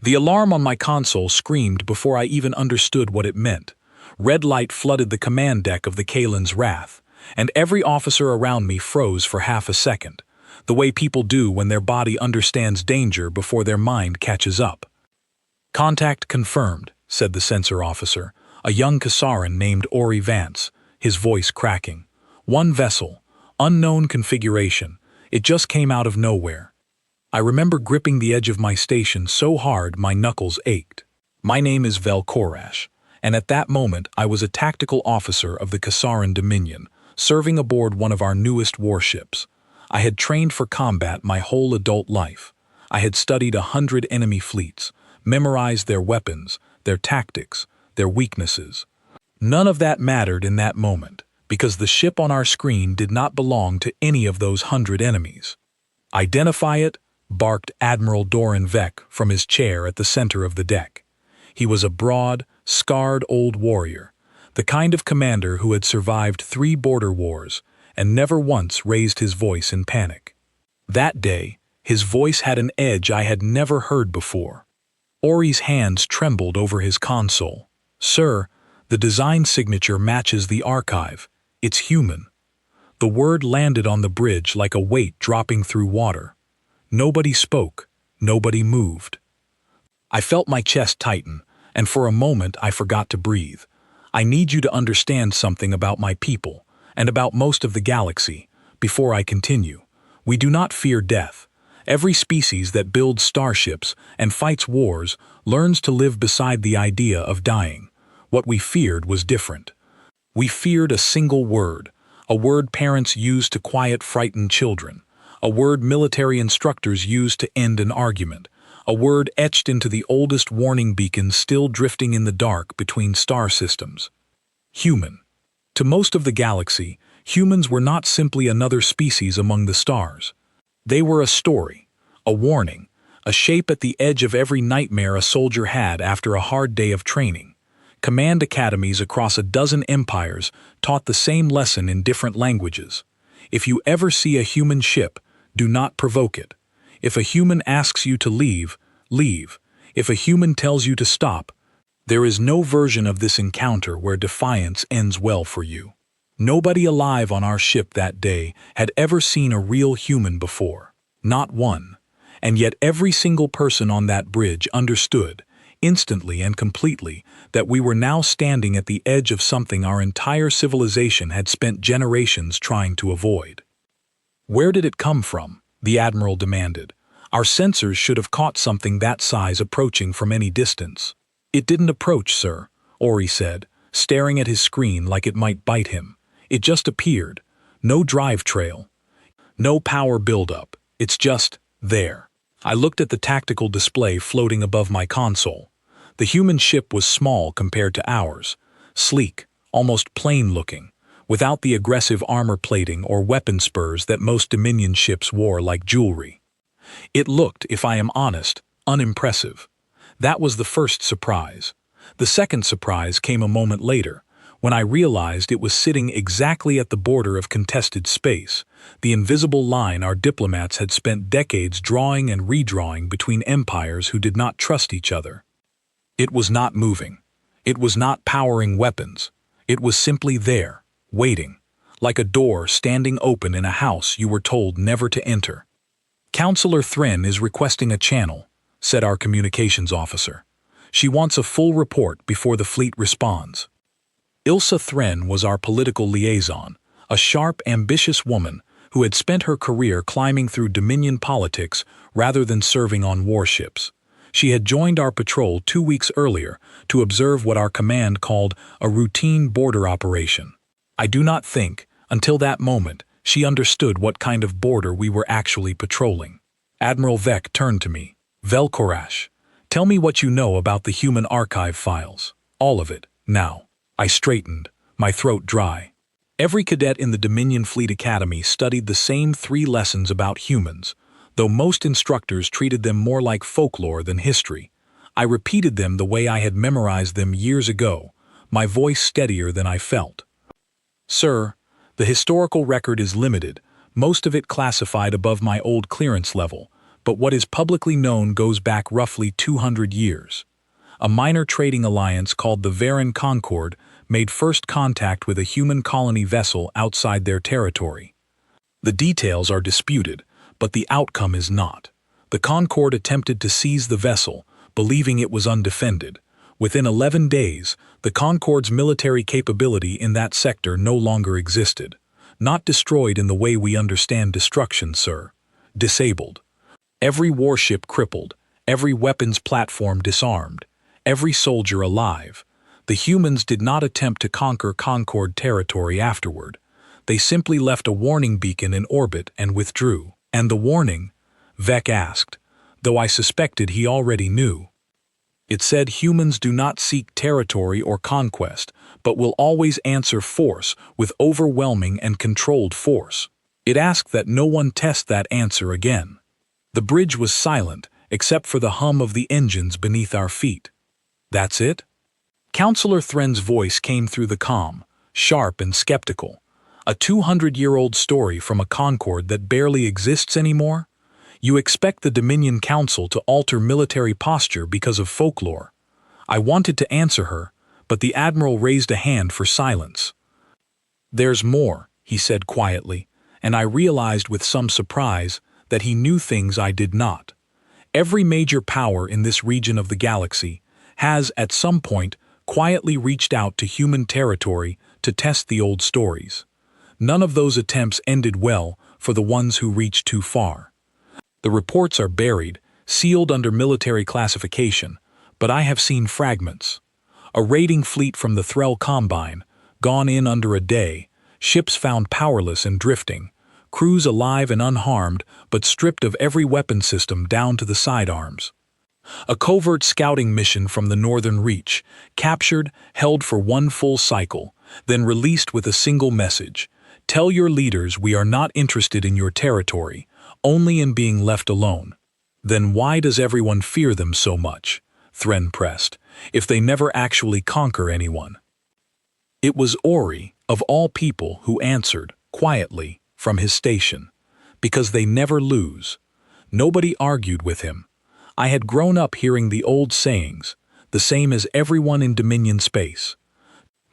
The alarm on my console screamed before I even understood what it meant. Red light flooded the command deck of the Kalen's Wrath, and every officer around me froze for half a second, the way people do when their body understands danger before their mind catches up. "Contact confirmed," said the sensor officer, a young Kassaran named Ori Vance, his voice cracking. "One vessel, unknown configuration. It just came out of nowhere." I remember gripping the edge of my station so hard my knuckles ached. My name is Vel Korash, and at that moment I was a tactical officer of the Kassaran Dominion, serving aboard one of our newest warships. I had trained for combat my whole adult life. I had studied 100 enemy fleets, memorized their weapons, their tactics, their weaknesses. None of that mattered in that moment, because the ship on our screen did not belong to any of those 100 enemies. "Identify it," barked Admiral Doran Vec from his chair at the center of the deck. He was a broad, scarred old warrior, the kind of commander who had survived 3 border wars and never once raised his voice in panic. That day, his voice had an edge I had never heard before. Ori's hands trembled over his console. "Sir, the design signature matches the archive. It's human." The word landed on the bridge like a weight dropping through water. Nobody spoke, nobody moved. I felt my chest tighten, and for a moment I forgot to breathe. "I need you to understand something about my people, and about most of the galaxy, before I continue. We do not fear death. Every species that builds starships and fights wars learns to live beside the idea of dying. What we feared was different. We feared a single word, a word parents use to quiet frightened children, a word military instructors use to end an argument, a word etched into the oldest warning beacons still drifting in the dark between star systems. Human. To most of the galaxy, humans were not simply another species among the stars. They were a story, a warning, a shape at the edge of every nightmare a soldier had after a hard day of training. Command academies across a dozen empires taught the same lesson in different languages. If you ever see a human ship, do not provoke it. If a human asks you to leave, leave. If a human tells you to stop, there is no version of this encounter where defiance ends well for you. Nobody alive on our ship that day had ever seen a real human before. Not one. And yet every single person on that bridge understood, instantly and completely, that we were now standing at the edge of something our entire civilization had spent generations trying to avoid. "Where did it come from?" the Admiral demanded. "Our sensors should have caught something that size approaching from any distance." "It didn't approach, sir," Ori said, staring at his screen like it might bite him. "It just appeared. No drive trail. No power buildup. It's just there." I looked at the tactical display floating above my console. The human ship was small compared to ours, sleek, almost plain-looking, without the aggressive armor plating or weapon spurs that most Dominion ships wore like jewelry. It looked, if I am honest, unimpressive. That was the first surprise. The second surprise came a moment later, when I realized it was sitting exactly at the border of contested space, the invisible line our diplomats had spent decades drawing and redrawing between empires who did not trust each other. It was not moving. It was not powering weapons. It was simply there, waiting, like a door standing open in a house you were told never to enter. "Counselor Thren is requesting a channel," said our communications officer. "She wants a full report before the fleet responds." Ilsa Thren was our political liaison, a sharp, ambitious woman who had spent her career climbing through Dominion politics rather than serving on warships. She had joined our patrol 2 weeks earlier to observe what our command called a routine border operation. I do not think, until that moment, she understood what kind of border we were actually patrolling. Admiral Vec turned to me. "Vel Korash, tell me what you know about the human archive files. All of it, now." I straightened, my throat dry. Every cadet in the Dominion Fleet Academy studied the same 3 lessons about humans, though most instructors treated them more like folklore than history. I repeated them the way I had memorized them years ago, my voice steadier than I felt. "Sir, the historical record is limited, most of it classified above my old clearance level, but what is publicly known goes back roughly 200 years. A minor trading alliance called the Varan Concord made first contact with a human colony vessel outside their territory. The details are disputed, but the outcome is not. The Concord attempted to seize the vessel, believing it was undefended. Within 11 days, the Concord's military capability in that sector no longer existed. Not destroyed in the way we understand destruction, sir. Disabled. Every warship crippled, every weapons platform disarmed, every soldier alive. The humans did not attempt to conquer Concord territory afterward. They simply left a warning beacon in orbit and withdrew. And the warning? Vec asked, though I suspected he already knew. It said humans do not seek territory or conquest, but will always answer force with overwhelming and controlled force. It asked that no one test that answer again. The bridge was silent, except for the hum of the engines beneath our feet. That's it? Counselor Thren's voice came through the comm, sharp and skeptical. A 200-year-old story from a Concord that barely exists anymore? You expect the Dominion Council to alter military posture because of folklore. I wanted to answer her, but the Admiral raised a hand for silence. There's more, he said quietly, and I realized with some surprise that he knew things I did not. Every major power in this region of the galaxy has, at some point, quietly reached out to human territory to test the old stories. None of those attempts ended well for the ones who reached too far. The reports are buried, sealed under military classification, but I have seen fragments. A raiding fleet from the Threll Combine, gone in under a day, ships found powerless and drifting, crews alive and unharmed but stripped of every weapon system down to the sidearms. A covert scouting mission from the Northern Reach, captured, held for one full cycle, then released with a single message. Tell your leaders we are not interested in your territory, only in being left alone. Then why does everyone fear them so much? Thren pressed, if they never actually conquer anyone. It was Ori, of all people, who answered, quietly, from his station. Because they never lose. Nobody argued with him. I had grown up hearing the old sayings, the same as everyone in Dominion space.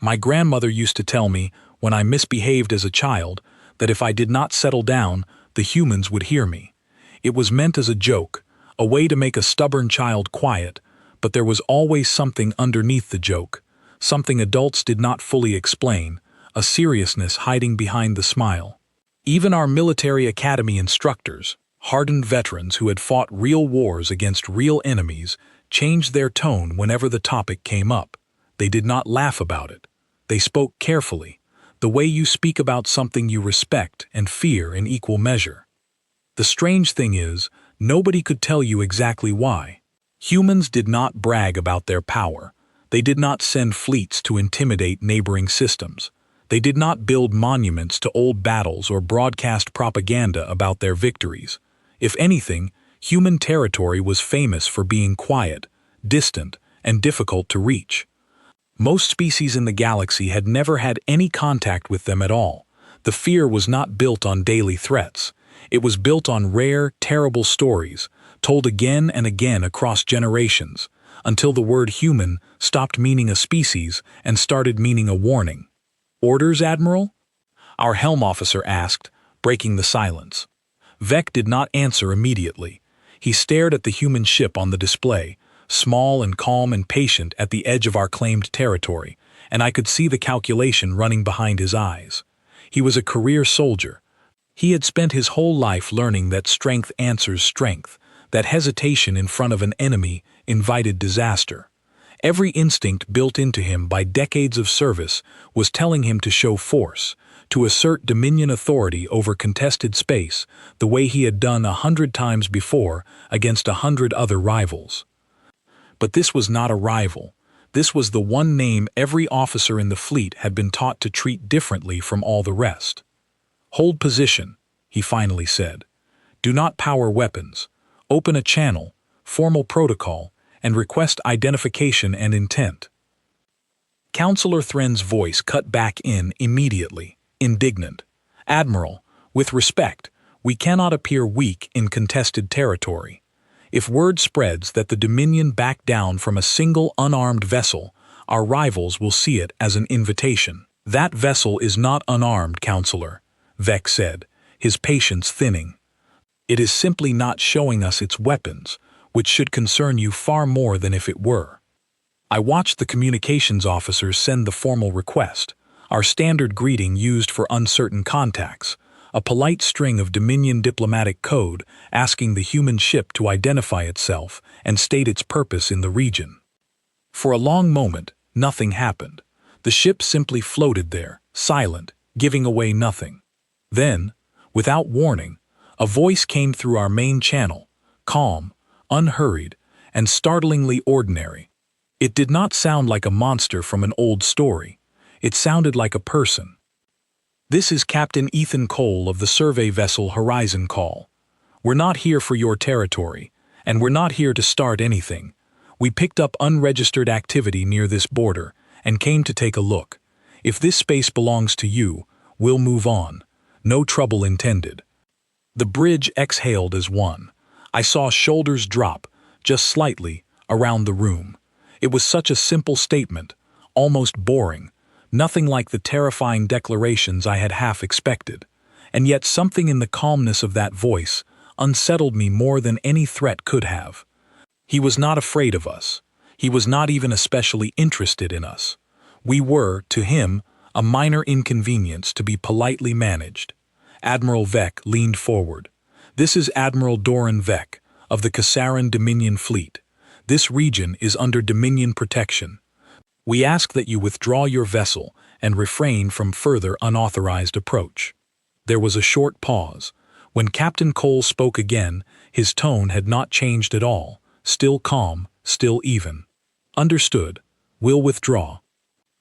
My grandmother used to tell me, when I misbehaved as a child, that if I did not settle down, the humans would hear me. It was meant as a joke, a way to make a stubborn child quiet, but there was always something underneath the joke, something adults did not fully explain, a seriousness hiding behind the smile. Even our military academy instructors, hardened veterans who had fought real wars against real enemies, changed their tone whenever the topic came up. They did not laugh about it. They spoke carefully, the way you speak about something you respect and fear in equal measure. The strange thing is, nobody could tell you exactly why. Humans did not brag about their power. They did not send fleets to intimidate neighboring systems. They did not build monuments to old battles or broadcast propaganda about their victories. If anything, human territory was famous for being quiet, distant, and difficult to reach. Most species in the galaxy had never had any contact with them at all. The fear was not built on daily threats. It was built on rare, terrible stories, told again and again across generations, until the word human stopped meaning a species and started meaning a warning. Orders, Admiral? Our helm officer asked, breaking the silence. Vec did not answer immediately. He stared at the human ship on the display, small and calm and patient at the edge of our claimed territory, and I could see the calculation running behind his eyes. He was a career soldier. He had spent his whole life learning that strength answers strength, that hesitation in front of an enemy invited disaster. Every instinct built into him by decades of service was telling him to show force, to assert Dominion authority over contested space the way he had done 100 times before against 100 other rivals. But this was not a rival. This was the one name every officer in the fleet had been taught to treat differently from all the rest. Hold position, he finally said. Do not power weapons. Open a channel, formal protocol, and request identification and intent. Counselor Thren's voice cut back in immediately, indignant. Admiral, with respect, We cannot appear weak in contested territory. If word spreads that the Dominion backed down from a single unarmed vessel, our rivals will see it as an invitation. That vessel is not unarmed, Counselor, Vec said, his patience thinning. It is simply not showing us its weapons, which should concern you far more than if it were. I watched the communications officers send the formal request, our standard greeting used for uncertain contacts, a polite string of Dominion diplomatic code asking the human ship to identify itself and state its purpose in the region. For a long moment, nothing happened. The ship simply floated there, silent, giving away nothing. Then, without warning, a voice came through our main channel, calm, unhurried, and startlingly ordinary. It did not sound like a monster from an old story. It sounded like a person. This is Captain Ethan Cole of the survey vessel Horizon Call. We're not here for your territory, and we're not here to start anything. We picked up unregistered activity near this border and came to take a look. If this space belongs to you, we'll move on. No trouble intended. The bridge exhaled as one. I saw shoulders drop, just slightly, around the room. It was such a simple statement, almost boring, nothing like the terrifying declarations I had half expected. And yet something in the calmness of that voice unsettled me more than any threat could have. He was not afraid of us. He was not even especially interested in us. We were, to him, a minor inconvenience to be politely managed. Admiral Vec leaned forward. This is Admiral Doran Vec, of the Kassaran Dominion Fleet. This region is under Dominion protection. We ask that you withdraw your vessel and refrain from further unauthorized approach. There was a short pause. When Captain Cole spoke again, his tone had not changed at all, still calm, still even. Understood. We'll withdraw.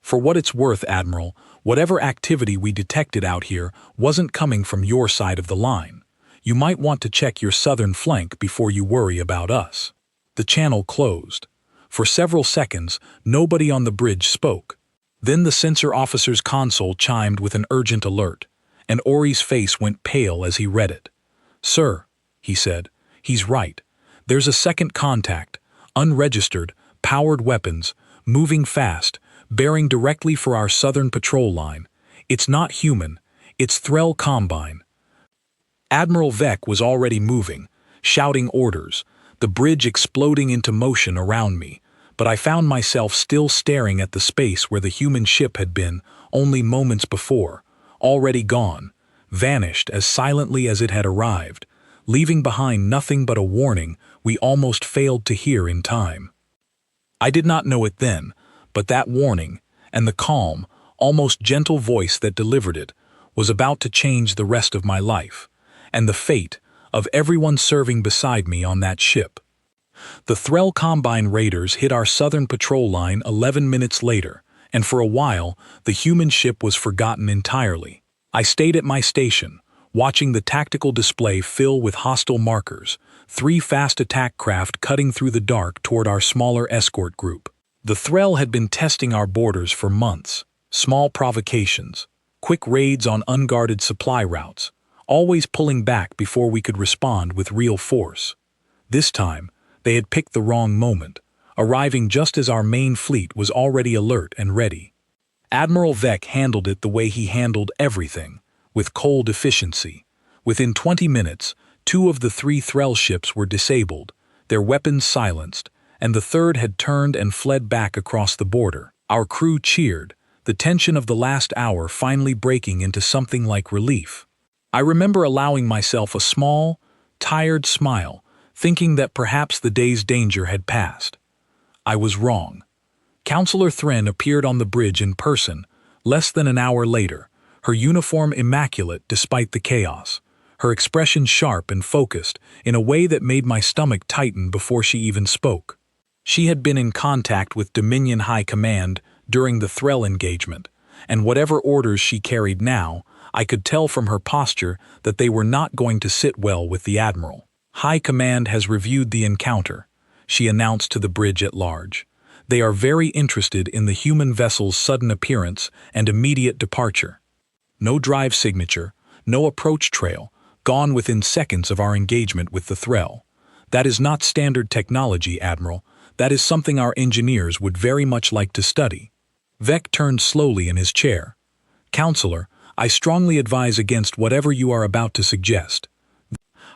For what it's worth, Admiral, whatever activity we detected out here wasn't coming from your side of the line. You might want to check your southern flank before you worry about us. The channel closed. For several seconds, nobody on the bridge spoke. Then the sensor officer's console chimed with an urgent alert, and Ori's face went pale as he read it. "Sir," he said, "he's right. There's a second contact, unregistered, powered weapons, moving fast, bearing directly for our southern patrol line. It's not human, it's Threll Combine." Admiral Vec was already moving, shouting orders, the bridge exploding into motion around me, but I found myself still staring at the space where the human ship had been only moments before, already gone, vanished as silently as it had arrived, leaving behind nothing but a warning we almost failed to hear in time. I did not know it then, but that warning, and the calm, almost gentle voice that delivered it, was about to change the rest of my life, and the fate of everyone serving beside me on that ship. The Threll Combine raiders hit our southern patrol line 11 minutes later, and for a while, the human ship was forgotten entirely. I stayed at my station, watching the tactical display fill with hostile markers, 3 fast attack craft cutting through the dark toward our smaller escort group. The Threll had been testing our borders for months, small provocations, quick raids on unguarded supply routes, always pulling back before we could respond with real force. This time, they had picked the wrong moment, arriving just as our main fleet was already alert and ready. Admiral Vec handled it the way he handled everything, with cold efficiency. Within 20 minutes, 2 of the 3 Threll ships were disabled, their weapons silenced, and the third had turned and fled back across the border. Our crew cheered, the tension of the last hour finally breaking into something like relief. I remember allowing myself a small, tired smile, thinking that perhaps the day's danger had passed. I was wrong. Counselor Thren appeared on the bridge in person, less than an hour later, her uniform immaculate despite the chaos, her expression sharp and focused in a way that made my stomach tighten before she even spoke. She had been in contact with Dominion High Command during the Threll engagement, and whatever orders she carried now, I could tell from her posture that they were not going to sit well with the Admiral. "High Command has reviewed the encounter," she announced to the bridge at large. "They are very interested in the human vessel's sudden appearance and immediate departure. No drive signature, no approach trail, gone within seconds of our engagement with the Threll. That is not standard technology, Admiral. That is something our engineers would very much like to study. Vec turned slowly in his chair. Counselor, I strongly advise against whatever you are about to suggest.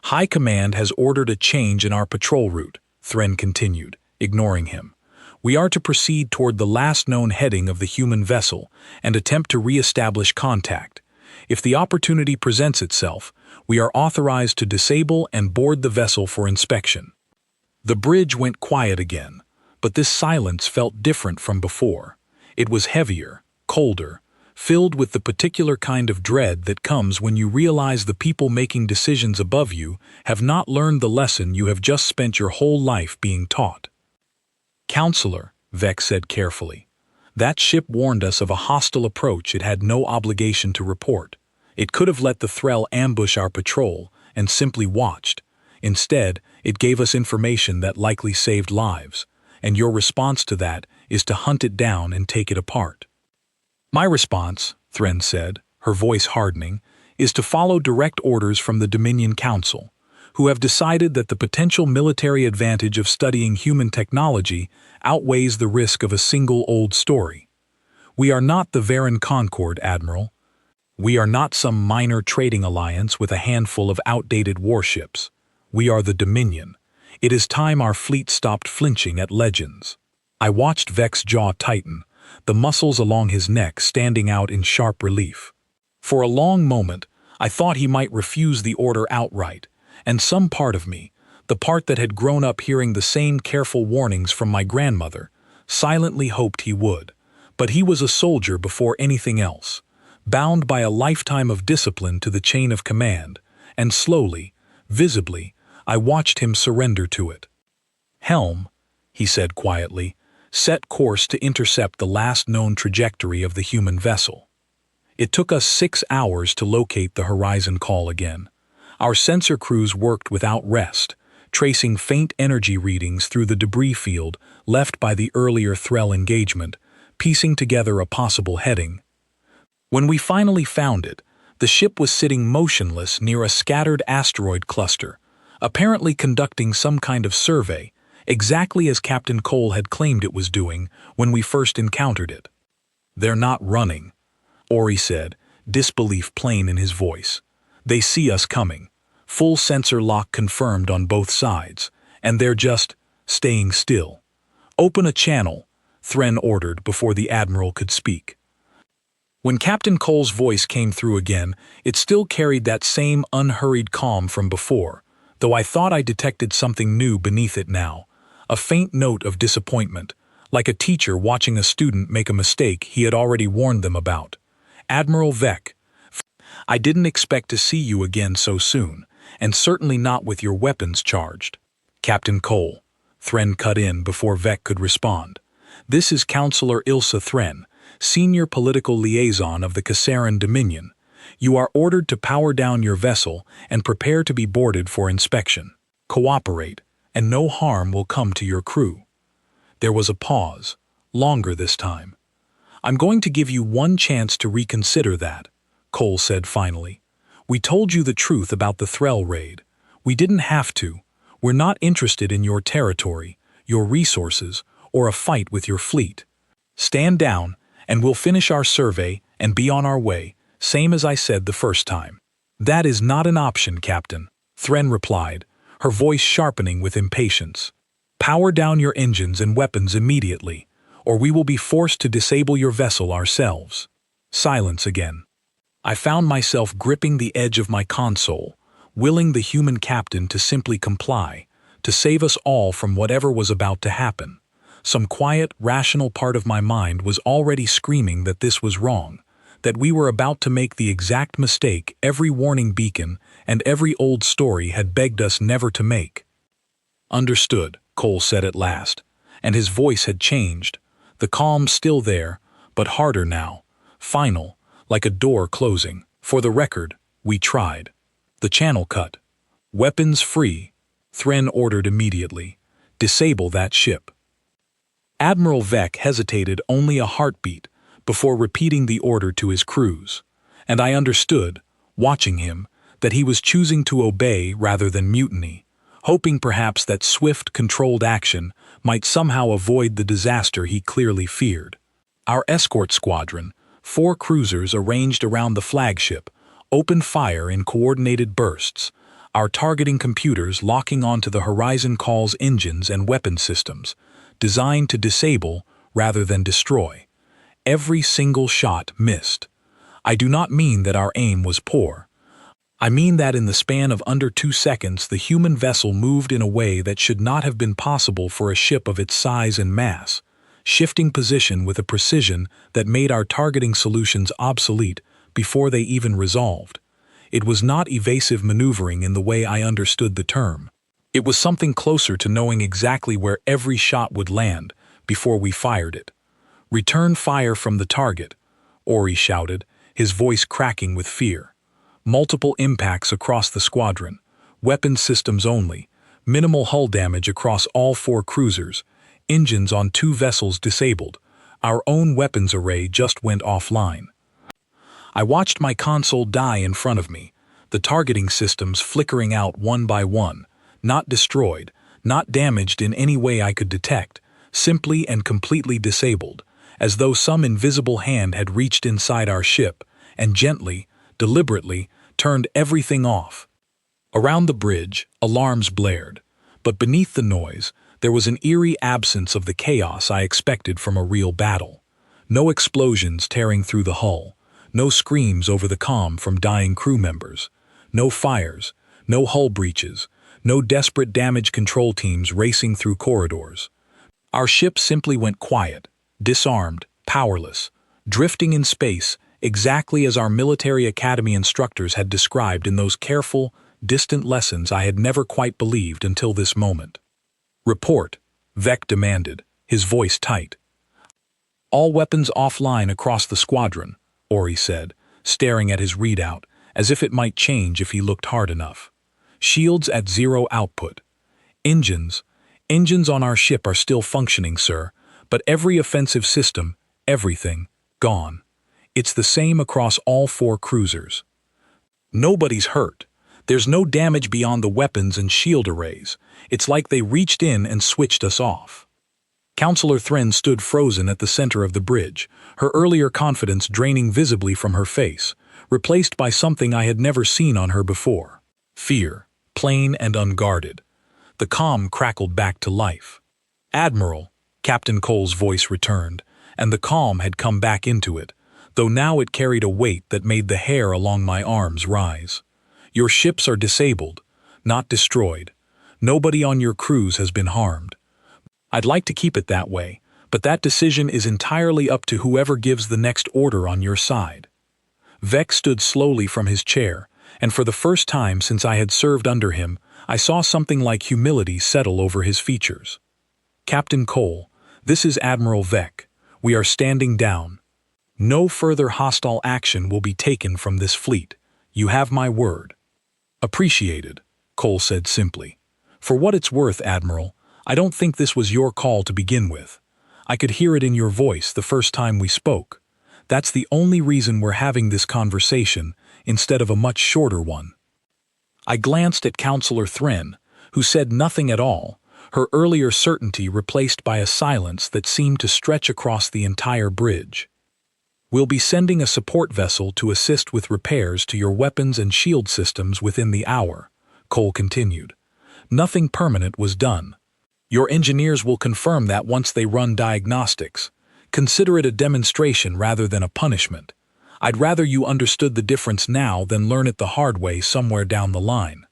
High Command has ordered a change in our patrol route, Thren continued, ignoring him. We are to proceed toward the last known heading of the human vessel and attempt to re-establish contact. If the opportunity presents itself, we are authorized to disable and board the vessel for inspection. The bridge went quiet again, but this silence felt different from before. It was heavier, colder, filled with the particular kind of dread that comes when you realize the people making decisions above you have not learned the lesson you have just spent your whole life being taught. Counselor, Vec said carefully, that ship warned us of a hostile approach it had no obligation to report. It could have let the Threll ambush our patrol and simply watched. Instead, it gave us information that likely saved lives, and your response to that is to hunt it down and take it apart. My response, Thren said, her voice hardening, is to follow direct orders from the Dominion Council, who have decided that the potential military advantage of studying human technology outweighs the risk of a single old story. We are not the Varen Concord, Admiral. We are not some minor trading alliance with a handful of outdated warships. We are the Dominion. It is time our fleet stopped flinching at legends. I watched Vec's jaw tighten, the muscles along his neck standing out in sharp relief. For a long moment, I thought he might refuse the order outright, and some part of me, the part that had grown up hearing the same careful warnings from my grandmother, silently hoped he would. But he was a soldier before anything else, bound by a lifetime of discipline to the chain of command, and slowly, visibly, I watched him surrender to it. Helm, he said quietly, set course to intercept the last known trajectory of the human vessel. It took us 6 hours to locate the horizon call again. Our sensor crews worked without rest, tracing faint energy readings through the debris field left by the earlier Threll engagement, piecing together a possible heading. When we finally found it, the ship was sitting motionless near a scattered asteroid cluster, apparently conducting some kind of survey, exactly as Captain Cole had claimed it was doing when we first encountered it. They're not running, Ori said, disbelief plain in his voice. They see us coming, full sensor lock confirmed on both sides, and they're just staying still. Open a channel, Thren ordered before the Admiral could speak. When Captain Cole's voice came through again, it still carried that same unhurried calm from before, though I thought I detected something new beneath it now, a faint note of disappointment, like a teacher watching a student make a mistake he had already warned them about. Admiral Vec, I didn't expect to see you again so soon, and certainly not with your weapons charged. Captain Cole, Thren cut in before Vec could respond. This is Counselor Ilsa Thren, Senior Political Liaison of the Kassaran Dominion. You are ordered to power down your vessel and prepare to be boarded for inspection. Cooperate, and no harm will come to your crew. There was a pause, longer this time. I'm going to give you one chance to reconsider that, Cole said finally. We told you the truth about the Threll raid. We didn't have to. We're not interested in your territory, your resources, or a fight with your fleet. Stand down, and we'll finish our survey and be on our way, same as I said the first time. That is not an option, Captain, Thren replied, her voice sharpening with impatience. Power down your engines and weapons immediately, or we will be forced to disable your vessel ourselves. Silence again. I found myself gripping the edge of my console, willing the human captain to simply comply, to save us all from whatever was about to happen. Some quiet, rational part of my mind was already screaming that this was wrong, that we were about to make the exact mistake every warning beacon and every old story had begged us never to make. Understood, Cole said at last, and his voice had changed, the calm still there, but harder now, final, like a door closing. For the record, we tried. The channel cut. Weapons free, Thren ordered immediately. Disable that ship. Admiral Vec hesitated only a heartbeat before repeating the order to his crews, and I understood, watching him, that he was choosing to obey rather than mutiny, hoping perhaps that swift, controlled action might somehow avoid the disaster he clearly feared. Our escort squadron, 4 cruisers arranged around the flagship, opened fire in coordinated bursts, our targeting computers locking onto the Horizon Call's engines and weapon systems, designed to disable rather than destroy. Every single shot missed. I do not mean that our aim was poor. I mean that in the span of under 2 seconds the human vessel moved in a way that should not have been possible for a ship of its size and mass, shifting position with a precision that made our targeting solutions obsolete before they even resolved. It was not evasive maneuvering in the way I understood the term. It was something closer to knowing exactly where every shot would land before we fired it. "Return fire from the target," Ori shouted, his voice cracking with fear. Multiple impacts across the squadron, weapon systems only, minimal hull damage across all 4 cruisers, engines on 2 vessels disabled, our own weapons array just went offline. I watched my console die in front of me, the targeting systems flickering out one by one, not destroyed, not damaged in any way I could detect, simply and completely disabled, as though some invisible hand had reached inside our ship and gently, deliberately, turned everything off. Around the bridge, alarms blared, but beneath the noise, there was an eerie absence of the chaos I expected from a real battle. No explosions tearing through the hull, no screams over the comm from dying crew members, no fires, no hull breaches, no desperate damage control teams racing through corridors. Our ship simply went quiet, disarmed, powerless, drifting in space exactly as our military academy instructors had described in those careful, distant lessons I had never quite believed until this moment. "Report," Vec demanded, his voice tight. "All weapons offline across the squadron," Ori said, staring at his readout, as if it might change if he looked hard enough. "Shields at 0 output. Engines on our ship are still functioning, sir, but every offensive system, everything, gone. It's the same across all 4 cruisers. Nobody's hurt. There's no damage beyond the weapons and shield arrays. It's like they reached in and switched us off." Counselor Thren stood frozen at the center of the bridge, her earlier confidence draining visibly from her face, replaced by something I had never seen on her before. Fear, plain and unguarded. The comm crackled back to life. "Admiral," Captain Cole's voice returned, and the calm had come back into it, though now it carried a weight that made the hair along my arms rise. "Your ships are disabled, not destroyed. Nobody on your crews has been harmed. I'd like to keep it that way, but that decision is entirely up to whoever gives the next order on your side." Vec stood slowly from his chair, and for the first time since I had served under him, I saw something like humility settle over his features. "Captain Cole, this is Admiral Vec. We are standing down. No further hostile action will be taken from this fleet. You have my word." "Appreciated," Cole said simply. "For what it's worth, Admiral, I don't think this was your call to begin with. I could hear it in your voice the first time we spoke. That's the only reason we're having this conversation instead of a much shorter one." I glanced at Counselor Thren, who said nothing at all, her earlier certainty replaced by a silence that seemed to stretch across the entire bridge. "We'll be sending a support vessel to assist with repairs to your weapons and shield systems within the hour," Cole continued. "Nothing permanent was done. Your engineers will confirm that once they run diagnostics. Consider it a demonstration rather than a punishment. I'd rather you understood the difference now than learn it the hard way somewhere down the line."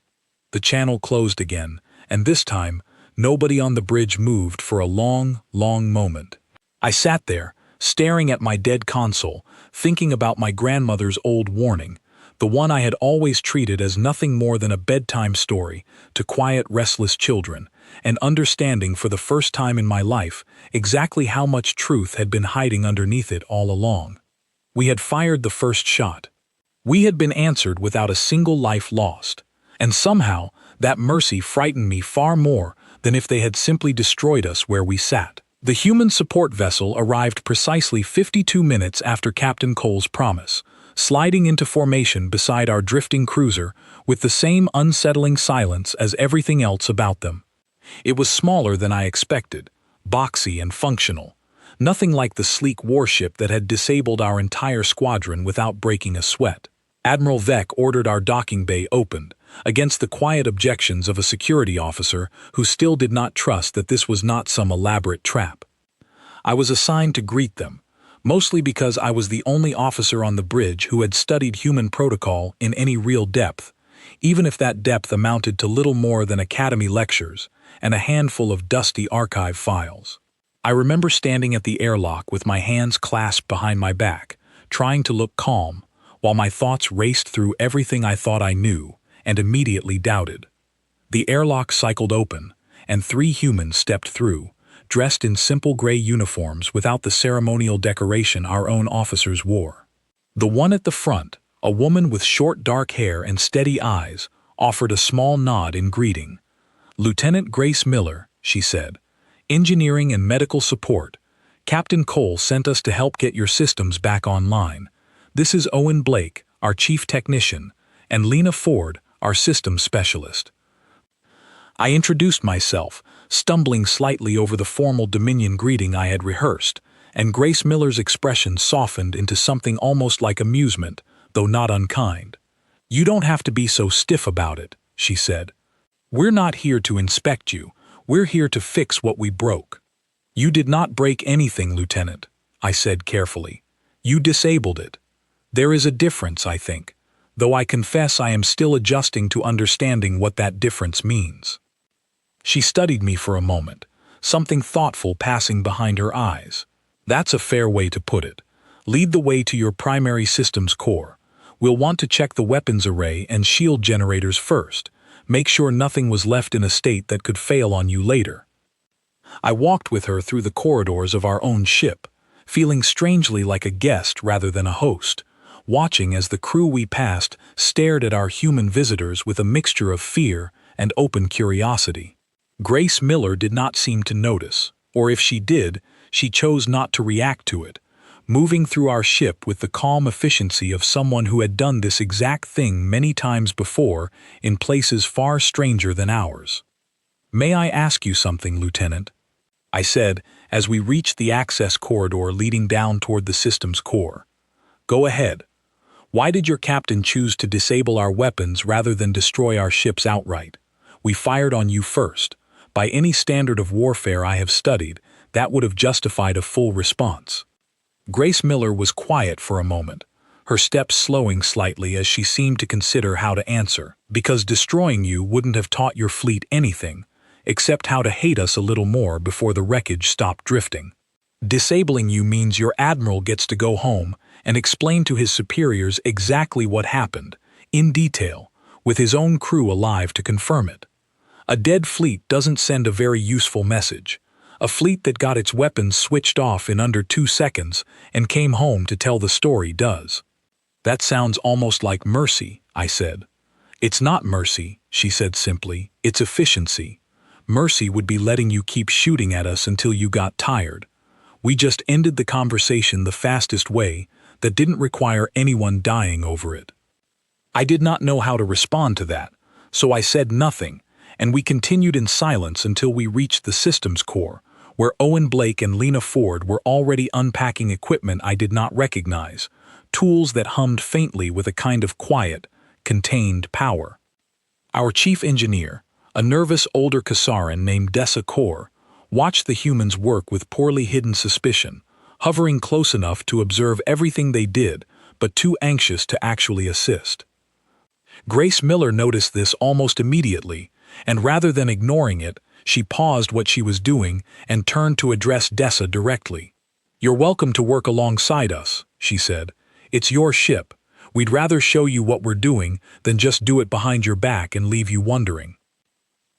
The channel closed again, and this time, nobody on the bridge moved for a long, long moment. I sat there, staring at my dead console, thinking about my grandmother's old warning, the one I had always treated as nothing more than a bedtime story to quiet restless children, and understanding for the first time in my life exactly how much truth had been hiding underneath it all along. We had fired the first shot. We had been answered without a single life lost, and somehow that mercy frightened me far more than if they had simply destroyed us where we sat. The human support vessel arrived precisely 52 minutes after Captain Cole's promise, sliding into formation beside our drifting cruiser with the same unsettling silence as everything else about them. It was smaller than I expected, boxy and functional, nothing like the sleek warship that had disabled our entire squadron without breaking a sweat. Admiral Vec ordered our docking bay opened, against the quiet objections of a security officer who still did not trust that this was not some elaborate trap. I was assigned to greet them, mostly because I was the only officer on the bridge who had studied human protocol in any real depth, even if that depth amounted to little more than academy lectures and a handful of dusty archive files. I remember standing at the airlock with my hands clasped behind my back, trying to look calm, while my thoughts raced through everything I thought I knew and immediately doubted. The airlock cycled open, and 3 humans stepped through, dressed in simple gray uniforms without the ceremonial decoration our own officers wore. The one at the front, a woman with short dark hair and steady eyes, offered a small nod in greeting. "Lieutenant Grace Miller," she said, "Engineering and Medical Support. Captain Cole sent us to help get your systems back online. This is Owen Blake, our Chief Technician, and Lena Ford, our Systems Specialist." I introduced myself, stumbling slightly over the formal Dominion greeting I had rehearsed, and Grace Miller's expression softened into something almost like amusement, though not unkind. "You don't have to be so stiff about it," she said. "We're not here to inspect you, we're here to fix what we broke." "You did not break anything, Lieutenant," I said carefully. "You disabled it. There is a difference, I think, though I confess I am still adjusting to understanding what that difference means." She studied me for a moment, something thoughtful passing behind her eyes. "That's a fair way to put it. Lead the way to your primary systems core. We'll want to check the weapons array and shield generators first. Make sure nothing was left in a state that could fail on you later." I walked with her through the corridors of our own ship, feeling strangely like a guest rather than a host, watching as the crew we passed stared at our human visitors with a mixture of fear and open curiosity. Grace Miller did not seem to notice, or if she did, she chose not to react to it, moving through our ship with the calm efficiency of someone who had done this exact thing many times before in places far stranger than ours. "May I ask you something, Lieutenant?" I said as we reached the access corridor leading down toward the system's core. "Go ahead. Why did your captain choose to disable our weapons rather than destroy our ships outright? We fired on you first. By any standard of warfare I have studied, that would have justified a full response." Grace Miller was quiet for a moment, her steps slowing slightly as she seemed to consider how to answer. "Because destroying you wouldn't have taught your fleet anything, except how to hate us a little more before the wreckage stopped drifting. Disabling you means your admiral gets to go home and explain to his superiors exactly what happened, in detail, with his own crew alive to confirm it. A dead fleet doesn't send a very useful message. A fleet that got its weapons switched off in under 2 seconds and came home to tell the story does." "That sounds almost like mercy," I said. "It's not mercy," she said simply, "it's efficiency. Mercy would be letting you keep shooting at us until you got tired. We just ended the conversation the fastest way that didn't require anyone dying over it." I did not know how to respond to that, so I said nothing, and we continued in silence until we reached the systems core, where Owen Blake and Lena Ford were already unpacking equipment I did not recognize, tools that hummed faintly with a kind of quiet, contained power. Our chief engineer, a nervous older Kassaran named Dessa Kor, watched the humans work with poorly hidden suspicion, hovering close enough to observe everything they did, but too anxious to actually assist. Grace Miller noticed this almost immediately, and rather than ignoring it, she paused what she was doing and turned to address Dessa directly. "You're welcome to work alongside us," she said. "It's your ship. We'd rather show you what we're doing than just do it behind your back and leave you wondering."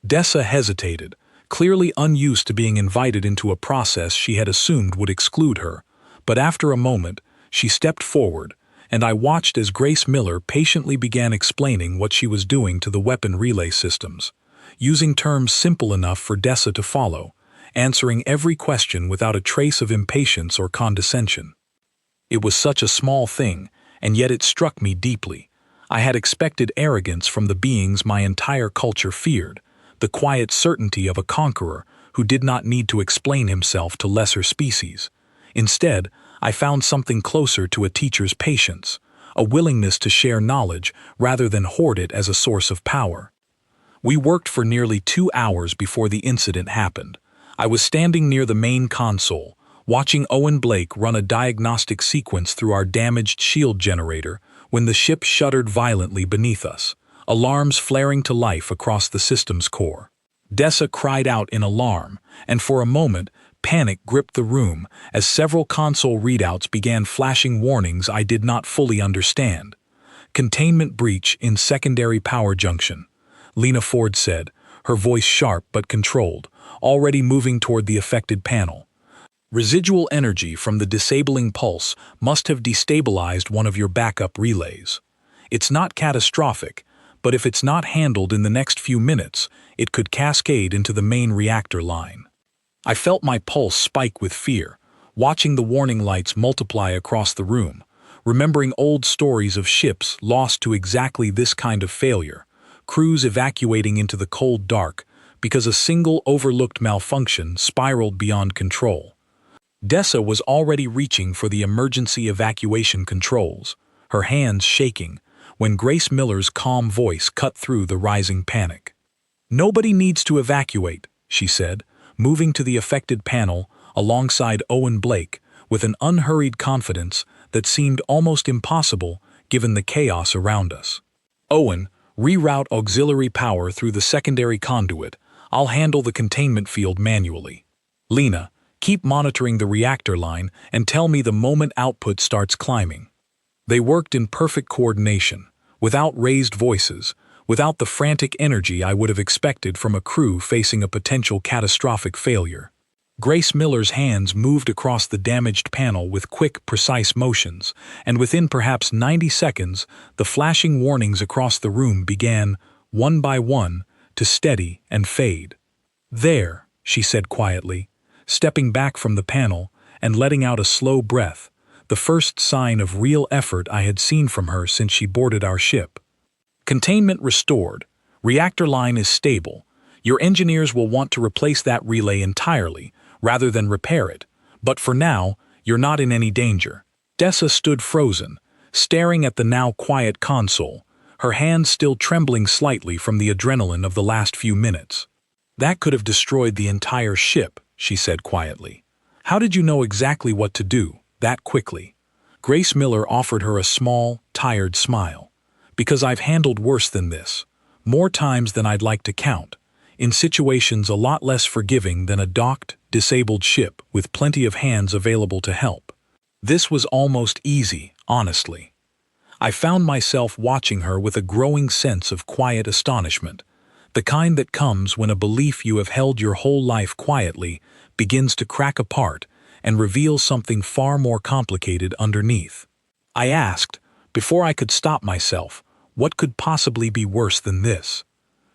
Dessa hesitated, clearly unused to being invited into a process she had assumed would exclude her, but after a moment, she stepped forward, and I watched as Grace Miller patiently began explaining what she was doing to the weapon relay systems, using terms simple enough for Dessa to follow, answering every question without a trace of impatience or condescension. It was such a small thing, and yet it struck me deeply. I had expected arrogance from the beings my entire culture feared, the quiet certainty of a conqueror who did not need to explain himself to lesser species. Instead, I found something closer to a teacher's patience, a willingness to share knowledge rather than hoard it as a source of power. We worked for nearly 2 hours before the incident happened. I was standing near the main console, watching Owen Blake run a diagnostic sequence through our damaged shield generator when the ship shuddered violently beneath us, alarms flaring to life across the system's core. Dessa cried out in alarm, and for a moment, panic gripped the room as several console readouts began flashing warnings I did not fully understand. Containment breach in secondary power junction, Lena Ford said, her voice sharp but controlled, already moving toward the affected panel. Residual energy from the disabling pulse must have destabilized one of your backup relays. It's not catastrophic, but if it's not handled in the next few minutes, it could cascade into the main reactor line. I felt my pulse spike with fear, watching the warning lights multiply across the room, remembering old stories of ships lost to exactly this kind of failure, crews evacuating into the cold dark because a single overlooked malfunction spiraled beyond control. Dessa was already reaching for the emergency evacuation controls, her hands shaking, when Grace Miller's calm voice cut through the rising panic. "Nobody needs to evacuate," she said, moving to the affected panel alongside Owen Blake with an unhurried confidence that seemed almost impossible given the chaos around us. "Owen, reroute auxiliary power through the secondary conduit. I'll handle the containment field manually. Lena, keep monitoring the reactor line and tell me the moment output starts climbing." They worked in perfect coordination, without raised voices, without the frantic energy I would have expected from a crew facing a potential catastrophic failure. Grace Miller's hands moved across the damaged panel with quick, precise motions, and within perhaps 90 seconds, the flashing warnings across the room began, one by one, to steady and fade. "There," she said quietly, stepping back from the panel and letting out a slow breath, the first sign of real effort I had seen from her since she boarded our ship. "Containment restored. Reactor line is stable. Your engineers will want to replace that relay entirely, rather than repair it, but for now, you're not in any danger." Dessa stood frozen, staring at the now quiet console, her hands still trembling slightly from the adrenaline of the last few minutes. "That could have destroyed the entire ship," she said quietly. "How did you know exactly what to do, that quickly?" Grace Miller offered her a small, tired smile. "Because I've handled worse than this, more times than I'd like to count, in situations a lot less forgiving than a docked, disabled ship with plenty of hands available to help. This was almost easy, honestly." I found myself watching her with a growing sense of quiet astonishment, the kind that comes when a belief you have held your whole life quietly begins to crack apart and reveal something far more complicated underneath. I asked, before I could stop myself, what could possibly be worse than this?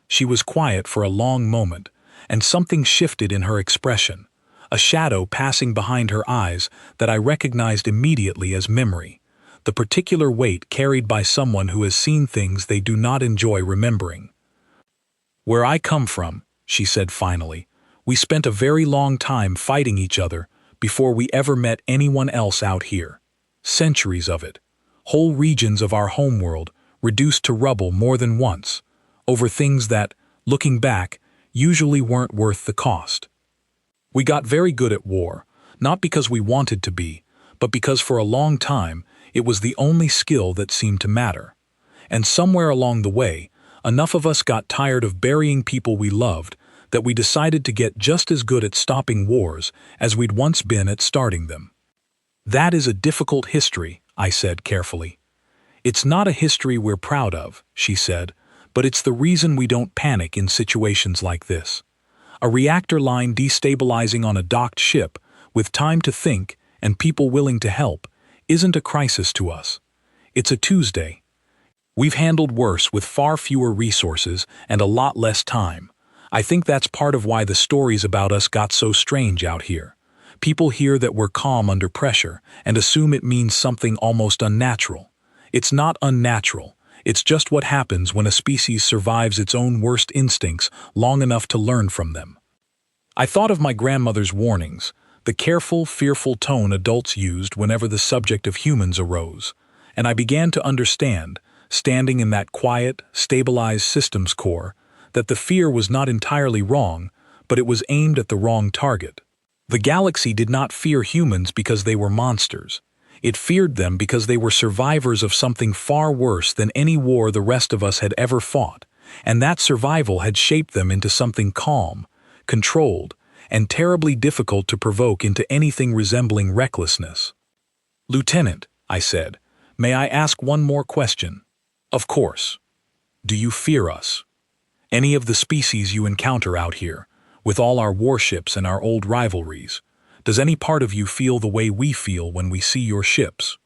She was quiet for a long moment, and something shifted in her expression, a shadow passing behind her eyes that I recognized immediately as memory, the particular weight carried by someone who has seen things they do not enjoy remembering. "Where I come from," she said finally, "we spent a very long time fighting each other before we ever met anyone else out here. Centuries of it. Whole regions of our homeworld reduced to rubble more than once, over things that, looking back, usually weren't worth the cost. We got very good at war, not because we wanted to be, but because for a long time it was the only skill that seemed to matter. And somewhere along the way, enough of us got tired of burying people we loved that we decided to get just as good at stopping wars as we'd once been at starting them. That is a difficult history," I said carefully. "It's not a history we're proud of," she said, "but it's the reason we don't panic in situations like this. A reactor line destabilizing on a docked ship, with time to think and people willing to help, isn't a crisis to us. It's a Tuesday. We've handled worse with far fewer resources and a lot less time. I think that's part of why the stories about us got so strange out here. People hear that we're calm under pressure and assume it means something almost unnatural. It's not unnatural. It's just what happens when a species survives its own worst instincts long enough to learn from them. I thought of my grandmother's warnings, the careful, fearful tone adults used whenever the subject of humans arose, and I began to understand, standing in that quiet, stabilized systems core, that the fear was not entirely wrong, but it was aimed at the wrong target. The galaxy did not fear humans because they were monsters. It feared them because they were survivors of something far worse than any war the rest of us had ever fought, and that survival had shaped them into something calm, controlled, and terribly difficult to provoke into anything resembling recklessness. "Lieutenant," I said, "may I ask one more question?" "Of course. Do you fear us? Any of the species you encounter out here, with all our warships and our old rivalries? Does any part of you feel the way we feel when we see your ships?"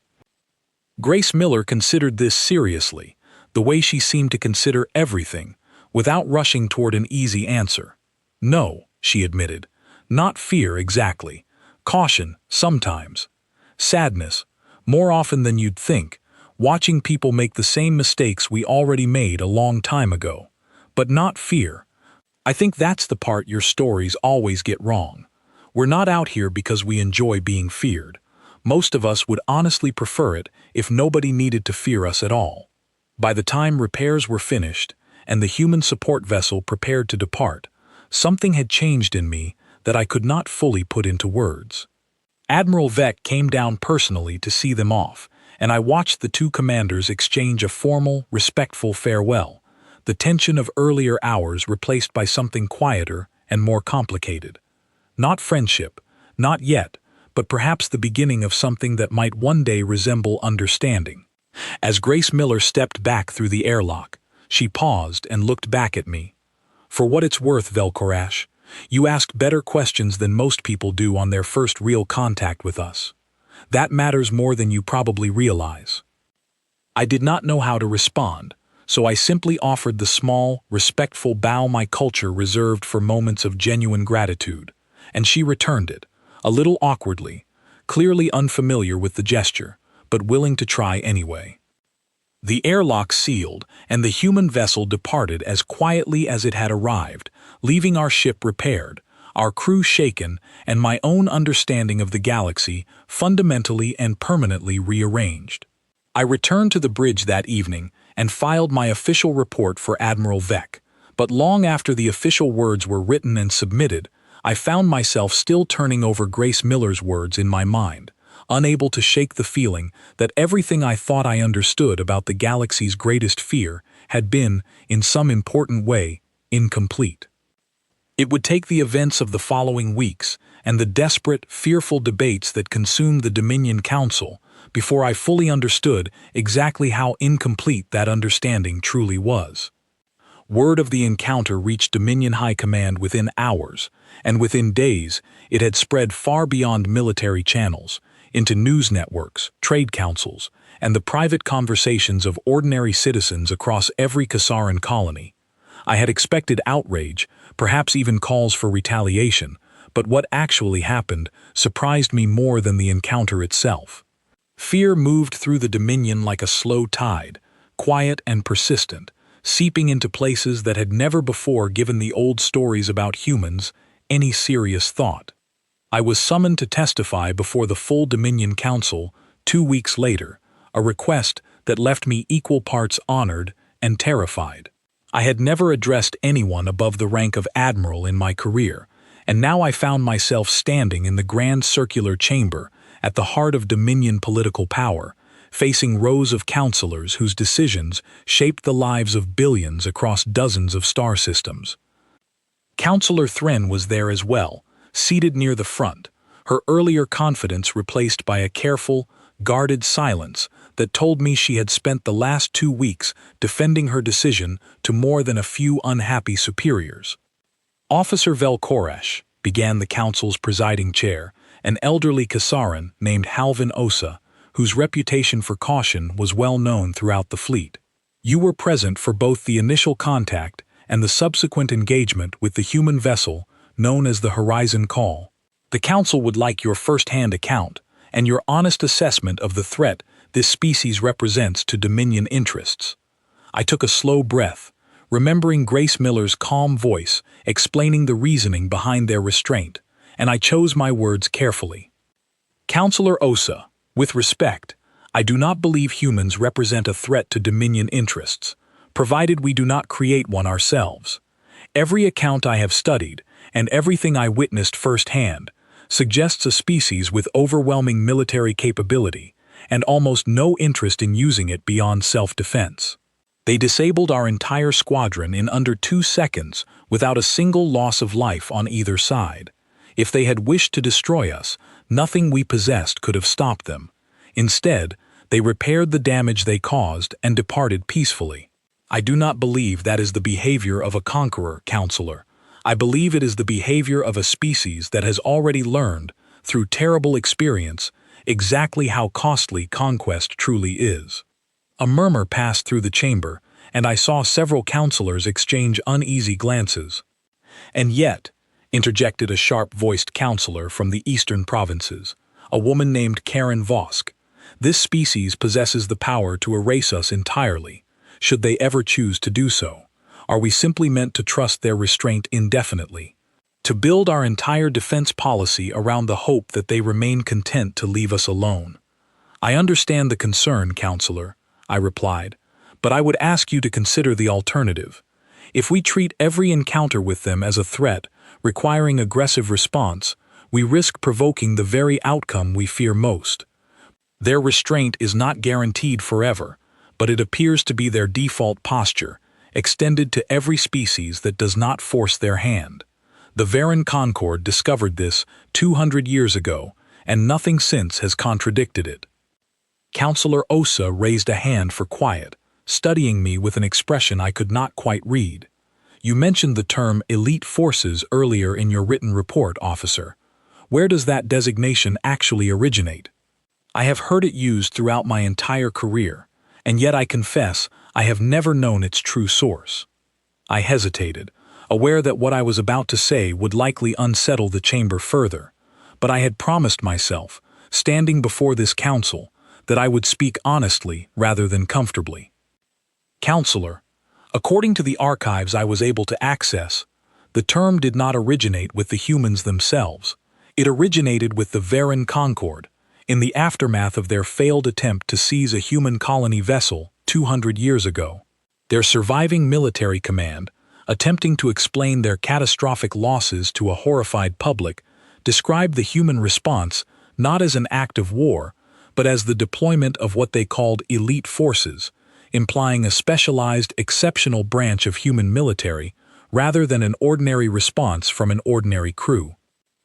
Grace Miller considered this seriously, the way she seemed to consider everything, without rushing toward an easy answer. "No," she admitted. "Not fear exactly. Caution, sometimes. Sadness, more often than you'd think, watching people make the same mistakes we already made a long time ago. But not fear. I think that's the part your stories always get wrong. We're not out here because we enjoy being feared. Most of us would honestly prefer it if nobody needed to fear us at all." By the time repairs were finished and the human support vessel prepared to depart, something had changed in me that I could not fully put into words. Admiral Vec came down personally to see them off, and I watched the two commanders exchange a formal, respectful farewell, the tension of earlier hours replaced by something quieter and more complicated. Not friendship, not yet, but perhaps the beginning of something that might one day resemble understanding. As Grace Miller stepped back through the airlock, she paused and looked back at me. "For what it's worth, Velkorash, you asked better questions than most people do on their first real contact with us. That matters more than you probably realize." I did not know how to respond, so I simply offered the small, respectful bow my culture reserved for moments of genuine gratitude, and she returned it, a little awkwardly, clearly unfamiliar with the gesture, but willing to try anyway. The airlock sealed, and the human vessel departed as quietly as it had arrived, leaving our ship repaired, our crew shaken, and my own understanding of the galaxy fundamentally and permanently rearranged. I returned to the bridge that evening and filed my official report for Admiral Vec, but long after the official words were written and submitted, I found myself still turning over Grace Miller's words in my mind, unable to shake the feeling that everything I thought I understood about the galaxy's greatest fear had been, in some important way, incomplete. It would take the events of the following weeks and the desperate, fearful debates that consumed the Dominion Council before I fully understood exactly how incomplete that understanding truly was. Word of the encounter reached Dominion High Command within hours, and within days it had spread far beyond military channels, into news networks, trade councils, and the private conversations of ordinary citizens across every Kassaran colony. I had expected outrage, perhaps even calls for retaliation, but what actually happened surprised me more than the encounter itself. Fear moved through the Dominion like a slow tide, quiet and persistent, seeping into places that had never before given the old stories about humans any serious thought. I was summoned to testify before the full Dominion Council 2 weeks later, a request that left me equal parts honored and terrified. I had never addressed anyone above the rank of admiral in my career, and now I found myself standing in the grand circular chamber at the heart of Dominion political power, facing rows of counselors whose decisions shaped the lives of billions across dozens of star systems. Counselor Thren was there as well, seated near the front, her earlier confidence replaced by a careful, guarded silence that told me she had spent the last 2 weeks defending her decision to more than a few unhappy superiors. Officer Velkorash, began the council's presiding chair, an elderly Kassaran named Halvin Osa, whose reputation for caution was well known throughout the fleet. You were present for both the initial contact and the subsequent engagement with the human vessel known as the Horizon Call. The Council would like your first-hand account and your honest assessment of the threat this species represents to Dominion interests. I took a slow breath, remembering Grace Miller's calm voice explaining the reasoning behind their restraint, and I chose my words carefully. Counselor Osa, with respect, I do not believe humans represent a threat to Dominion interests, provided we do not create one ourselves. Every account I have studied, and everything I witnessed firsthand, suggests a species with overwhelming military capability and almost no interest in using it beyond self-defense. They disabled our entire squadron in under 2 seconds without a single loss of life on either side. If they had wished to destroy us, nothing we possessed could have stopped them. Instead, they repaired the damage they caused and departed peacefully. I do not believe that is the behavior of a conqueror, Counselor. I believe it is the behavior of a species that has already learned, through terrible experience, exactly how costly conquest truly is. A murmur passed through the chamber, and I saw several counselors exchange uneasy glances. And yet, interjected a sharp-voiced counselor from the eastern provinces, a woman named Karen Vosk, this species possesses the power to erase us entirely, should they ever choose to do so. Are we simply meant to trust their restraint indefinitely? To build our entire defense policy around the hope that they remain content to leave us alone? I understand the concern, Counselor, I replied, but I would ask you to consider the alternative. If we treat every encounter with them as a threat, requiring aggressive response, we risk provoking the very outcome we fear most. Their restraint is not guaranteed forever, but it appears to be their default posture, extended to every species that does not force their hand. The Varan Concord discovered this 200 years ago, and nothing since has contradicted it. Counselor Osa raised a hand for quiet, studying me with an expression I could not quite read. You mentioned the term elite forces earlier in your written report, officer. Where does that designation actually originate? I have heard it used throughout my entire career, and yet I confess I have never known its true source. I hesitated, aware that what I was about to say would likely unsettle the chamber further, but I had promised myself, standing before this council, that I would speak honestly rather than comfortably. Counselor, according to the archives I was able to access, the term did not originate with the humans themselves. It originated with the Varan Concord, in the aftermath of their failed attempt to seize a human colony vessel 200 years ago. Their surviving military command, attempting to explain their catastrophic losses to a horrified public, described the human response not as an act of war, but as the deployment of what they called elite forces, implying a specialized, exceptional branch of human military rather than an ordinary response from an ordinary crew.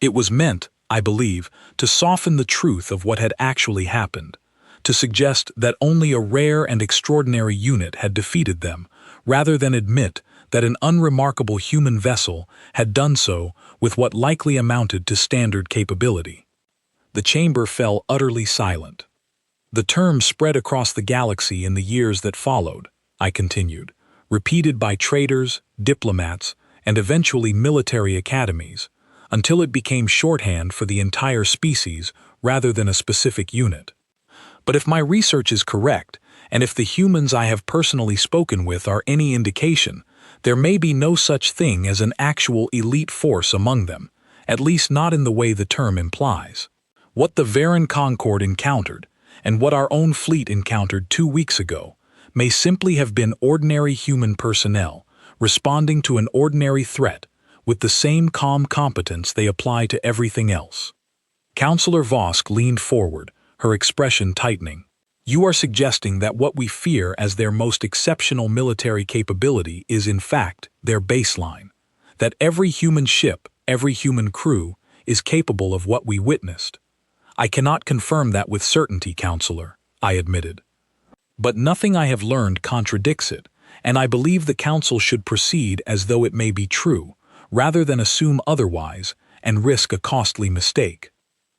It was meant, I believe, to soften the truth of what had actually happened, to suggest that only a rare and extraordinary unit had defeated them, rather than admit that an unremarkable human vessel had done so with what likely amounted to standard capability. The chamber fell utterly silent. The term spread across the galaxy in the years that followed, I continued, repeated by traders, diplomats, and eventually military academies, until it became shorthand for the entire species rather than a specific unit. But if my research is correct, and if the humans I have personally spoken with are any indication, there may be no such thing as an actual elite force among them, at least not in the way the term implies. What the Varan Concord encountered, and what our own fleet encountered 2 weeks ago, may simply have been ordinary human personnel responding to an ordinary threat with the same calm competence they apply to everything else. Counselor Vosk leaned forward, her expression tightening. You are suggesting that what we fear as their most exceptional military capability is in fact their baseline, that every human ship, every human crew, is capable of what we witnessed. I cannot confirm that with certainty, Counselor, I admitted. But nothing I have learned contradicts it, and I believe the Council should proceed as though it may be true, rather than assume otherwise and risk a costly mistake.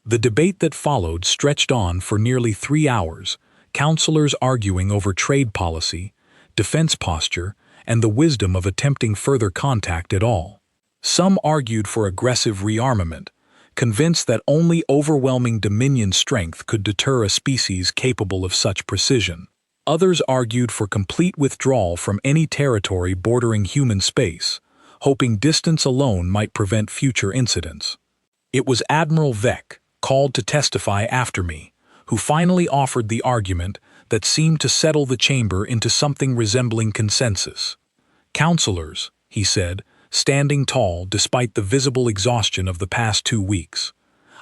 The debate that followed stretched on for nearly 3 hours, counselors arguing over trade policy, defense posture, and the wisdom of attempting further contact at all. Some argued for aggressive rearmament, convinced that only overwhelming Dominion strength could deter a species capable of such precision. Others argued for complete withdrawal from any territory bordering human space, hoping distance alone might prevent future incidents. It was Admiral Vec, called to testify after me, who finally offered the argument that seemed to settle the chamber into something resembling consensus. "Counselors," he said, standing tall despite the visible exhaustion of the past 2 weeks,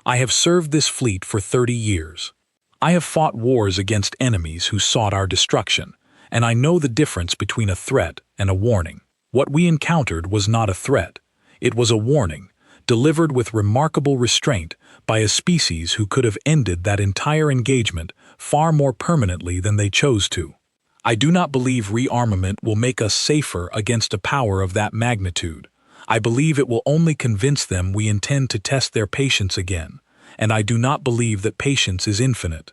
"I have served this fleet for 30 years. I have fought wars against enemies who sought our destruction, and I know the difference between a threat and a warning. What we encountered was not a threat. It was a warning, delivered with remarkable restraint by a species who could have ended that entire engagement far more permanently than they chose to. I do not believe rearmament will make us safer against a power of that magnitude. I believe it will only convince them we intend to test their patience again, and I do not believe that patience is infinite."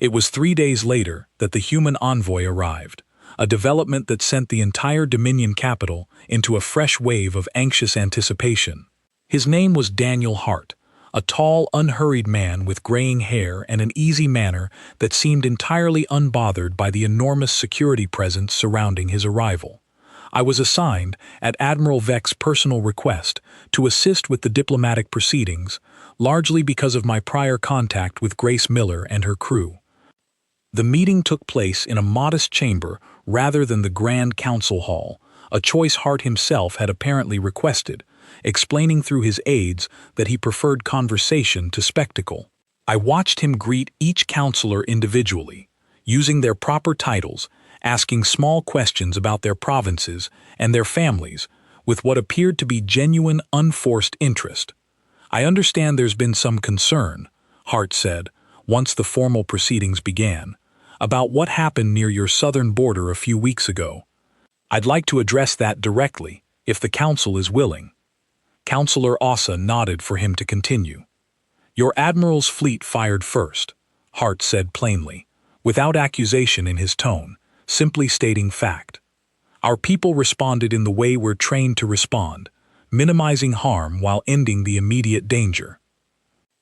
It was 3 days later that the human envoy arrived, a development that sent the entire Dominion capital into a fresh wave of anxious anticipation. His name was Daniel Hart, a tall, unhurried man with graying hair and an easy manner that seemed entirely unbothered by the enormous security presence surrounding his arrival. I was assigned, at Admiral Vec's personal request, to assist with the diplomatic proceedings, largely because of my prior contact with Grace Miller and her crew. The meeting took place in a modest chamber rather than the Grand Council Hall, a choice Hart himself had apparently requested, explaining through his aides that he preferred conversation to spectacle. I watched him greet each counselor individually, using their proper titles, asking small questions about their provinces and their families, with what appeared to be genuine, unforced interest. "I understand there's been some concern," Hart said, once the formal proceedings began, "about what happened near your southern border a few weeks ago. I'd like to address that directly, if the council is willing." Counselor Ossa nodded for him to continue. "Your admiral's fleet fired first," Hart said plainly, without accusation in his tone, simply stating fact. "Our people responded in the way we're trained to respond, minimizing harm while ending the immediate danger.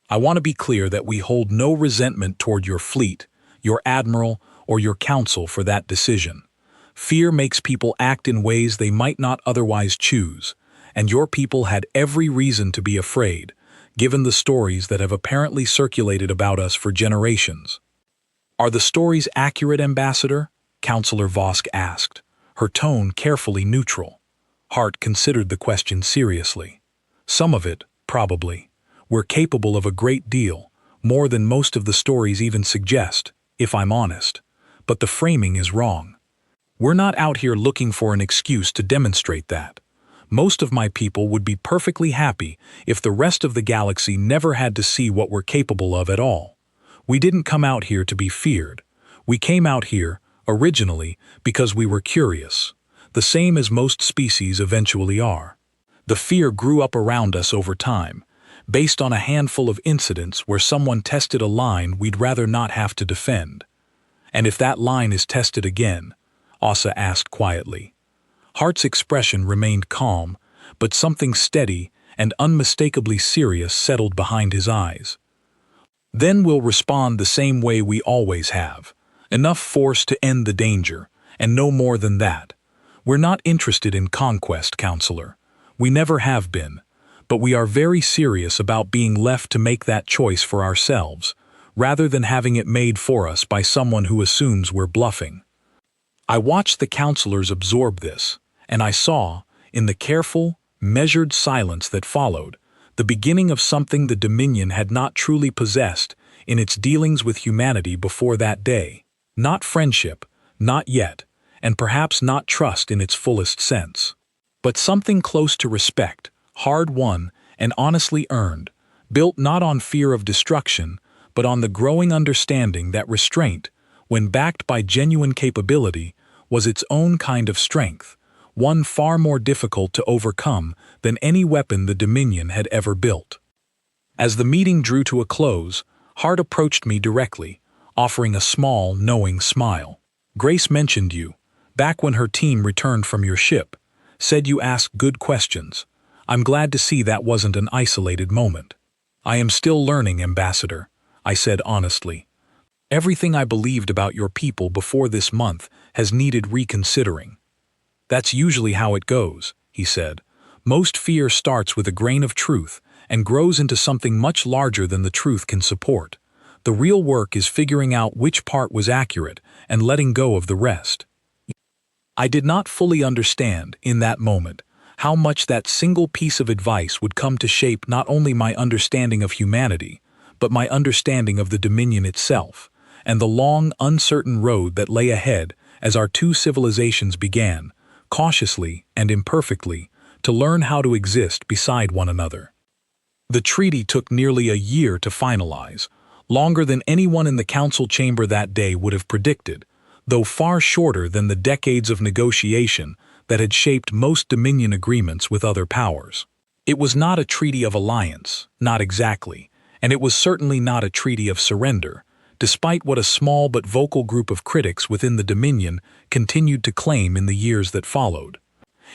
I want to be clear that we hold no resentment toward your fleet, your admiral, or your council for that decision. Fear makes people act in ways they might not otherwise choose, and your people had every reason to be afraid, given the stories that have apparently circulated about us for generations." "Are the stories accurate, Ambassador?" Counselor Vosk asked, her tone carefully neutral. Hart considered the question seriously. "Some of it, probably. We're capable of a great deal, more than most of the stories even suggest, if I'm honest. But the framing is wrong. We're not out here looking for an excuse to demonstrate that. Most of my people would be perfectly happy if the rest of the galaxy never had to see what we're capable of at all. We didn't come out here to be feared. We came out here, originally, because we were curious, the same as most species eventually are. The fear grew up around us over time, based on a handful of incidents where someone tested a line we'd rather not have to defend. And if that line is tested again?" Ossa asked quietly. Hart's expression remained calm, but something steady and unmistakably serious settled behind his eyes. "Then we'll respond the same way we always have. Enough force to end the danger, and no more than that. We're not interested in conquest, Counselor. We never have been. But we are very serious about being left to make that choice for ourselves, rather than having it made for us by someone who assumes we're bluffing." I watched the counselors absorb this, and I saw, in the careful, measured silence that followed, the beginning of something the Dominion had not truly possessed in its dealings with humanity before that day. Not friendship, not yet, and perhaps not trust in its fullest sense. But something close to respect, hard-won and honestly earned, built not on fear of destruction, but on the growing understanding that restraint, when backed by genuine capability, was its own kind of strength, one far more difficult to overcome than any weapon the Dominion had ever built. As the meeting drew to a close, Hart approached me directly, offering a small, knowing smile. "Grace mentioned you, back when her team returned from your ship, said you asked good questions. I'm glad to see that wasn't an isolated moment." I am still learning, Ambassador, I said honestly. Everything I believed about your people before this month has needed reconsidering. That's usually how it goes, he said. Most fear starts with a grain of truth and grows into something much larger than the truth can support. The real work is figuring out which part was accurate and letting go of the rest. I did not fully understand, in that moment, how much that single piece of advice would come to shape not only my understanding of humanity, but my understanding of the Dominion itself, and the long, uncertain road that lay ahead as our two civilizations began, cautiously and imperfectly, to learn how to exist beside one another. The treaty took nearly a year to finalize, longer than anyone in the council chamber that day would have predicted, though far shorter than the decades of negotiation that had shaped most Dominion agreements with other powers. It was not a treaty of alliance, not exactly, and it was certainly not a treaty of surrender, despite what a small but vocal group of critics within the Dominion continued to claim in the years that followed.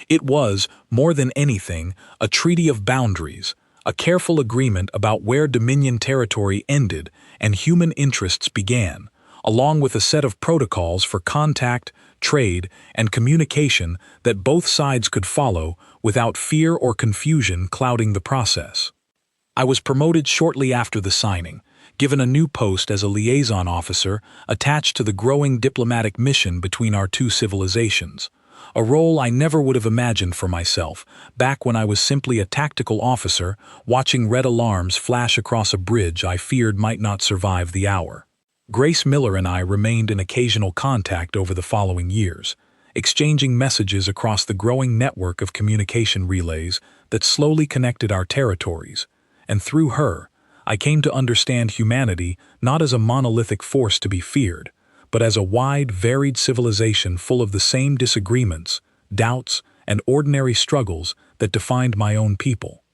It was, more than anything, a treaty of boundaries, a careful agreement about where Dominion territory ended and human interests began, along with a set of protocols for contact, trade, and communication that both sides could follow without fear or confusion clouding the process. I was promoted shortly after the signing, given a new post as a liaison officer attached to the growing diplomatic mission between our two civilizations, a role I never would have imagined for myself back when I was simply a tactical officer watching red alarms flash across a bridge I feared might not survive the hour. Grace Miller and I remained in occasional contact over the following years, exchanging messages across the growing network of communication relays that slowly connected our territories, and through her, I came to understand humanity not as a monolithic force to be feared, but as a wide, varied civilization full of the same disagreements, doubts, and ordinary struggles that defined my own people.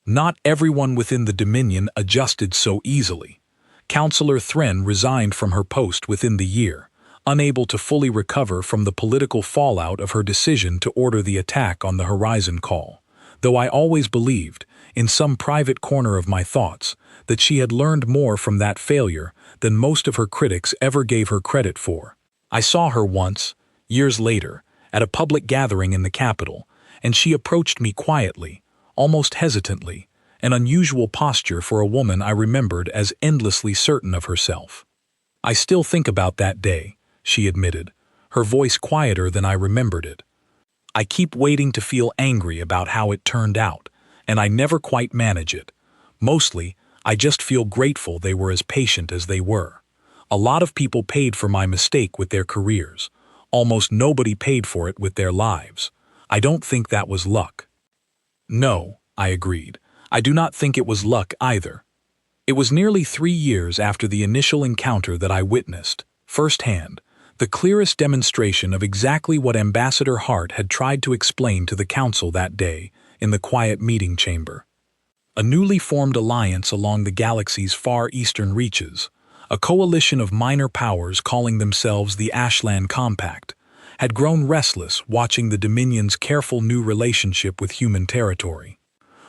Not everyone within the Dominion adjusted so easily. Councillor Thren resigned from her post within the year, unable to fully recover from the political fallout of her decision to order the attack on the Horizon Call, though I always believed, in some private corner of my thoughts, that she had learned more from that failure than most of her critics ever gave her credit for. I saw her once, years later, at a public gathering in the capital, and she approached me quietly, almost hesitantly, an unusual posture for a woman I remembered as endlessly certain of herself. "I still think about that day," she admitted, her voice quieter than I remembered it. "I keep waiting to feel angry about how it turned out, and I never quite manage it. Mostly, I just feel grateful they were as patient as they were. A lot of people paid for my mistake with their careers. Almost nobody paid for it with their lives. I don't think that was luck." "No," I agreed. "I do not think it was luck either." It was nearly 3 years after the initial encounter that I witnessed, firsthand, the clearest demonstration of exactly what Ambassador Hart had tried to explain to the Council that day in the quiet meeting chamber. A newly formed alliance along the galaxy's far eastern reaches, a coalition of minor powers calling themselves the Ashland Compact, had grown restless watching the Dominion's careful new relationship with human territory.